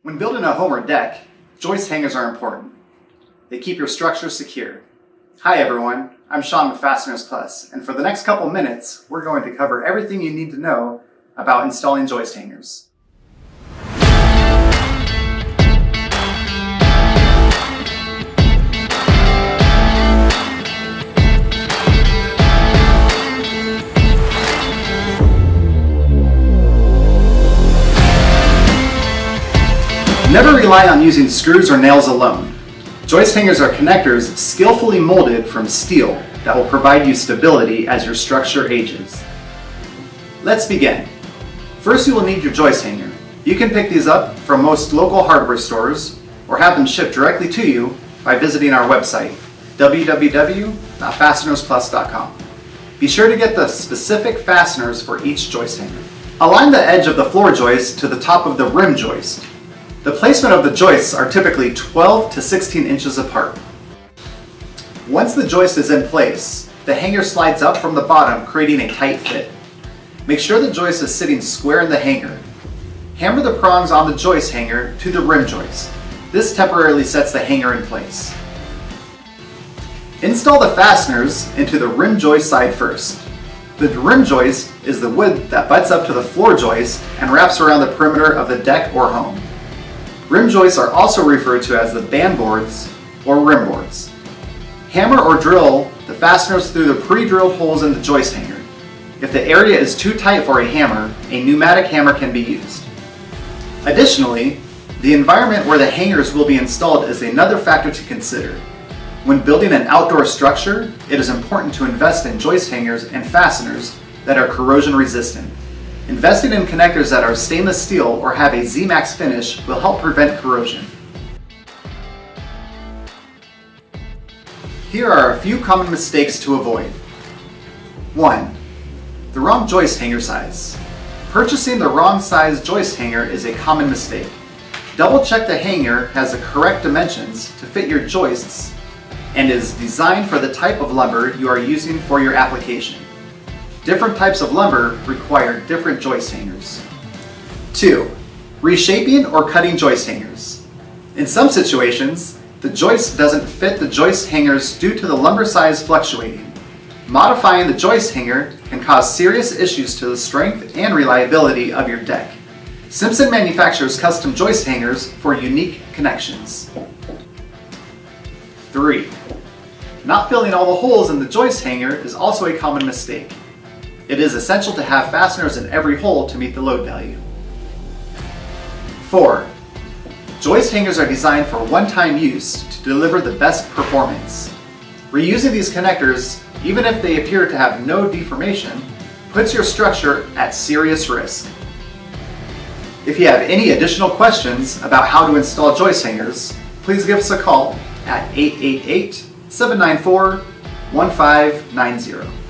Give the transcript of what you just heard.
When building a home or deck, joist hangers are important. They keep your structure secure. Hi everyone, I'm Sean with Fasteners Plus, and for the next couple minutes, we're going to cover everything you need to know about installing joist hangers. Never rely on using screws or nails alone. Joist hangers are connectors skillfully molded from steel that will provide you stability as your structure ages. Let's begin. First, you will need your joist hanger. You can pick these up from most local hardware stores or have them shipped directly to you by visiting our website, www.fastenersplus.com. Be sure to get the specific fasteners for each joist hanger. Align the edge of the floor joist to the top of the rim joist. The placement of the joists are typically 12 to 16 inches apart. Once the joist is in place, the hanger slides up from the bottom, creating a tight fit. Make sure the joist is sitting square in the hanger. Hammer the prongs on the joist hanger to the rim joist. This temporarily sets the hanger in place. Install the fasteners into the rim joist side first. The rim joist is the wood that butts up to the floor joist and wraps around the perimeter of the deck or home. Rim joists are also referred to as the band boards or rim boards. Hammer or drill the fasteners through the pre-drilled holes in the joist hanger. If the area is too tight for a hammer, a pneumatic hammer can be used. Additionally, the environment where the hangers will be installed is another factor to consider. When building an outdoor structure, it is important to invest in joist hangers and fasteners that are corrosion resistant. Investing in connectors that are stainless steel or have a Z-Max finish will help prevent corrosion. Here are a few common mistakes to avoid. 1. The wrong joist hanger size. Purchasing the wrong size joist hanger is a common mistake. Double check the hanger has the correct dimensions to fit your joists and is designed for the type of lumber you are using for your application. Different types of lumber require different joist hangers. 2. Reshaping or cutting joist hangers. In some situations, the joist doesn't fit the joist hangers due to the lumber size fluctuating. Modifying the joist hanger can cause serious issues to the strength and reliability of your deck. Simpson manufactures custom joist hangers for unique connections. 3. Not filling all the holes in the joist hanger is also a common mistake. It is essential to have fasteners in every hole to meet the load value. 4. Joist hangers are designed for one-time use to deliver the best performance. Reusing these connectors, even if they appear to have no deformation, puts your structure at serious risk. If you have any additional questions about how to install joist hangers, please give us a call at 888-794-1590.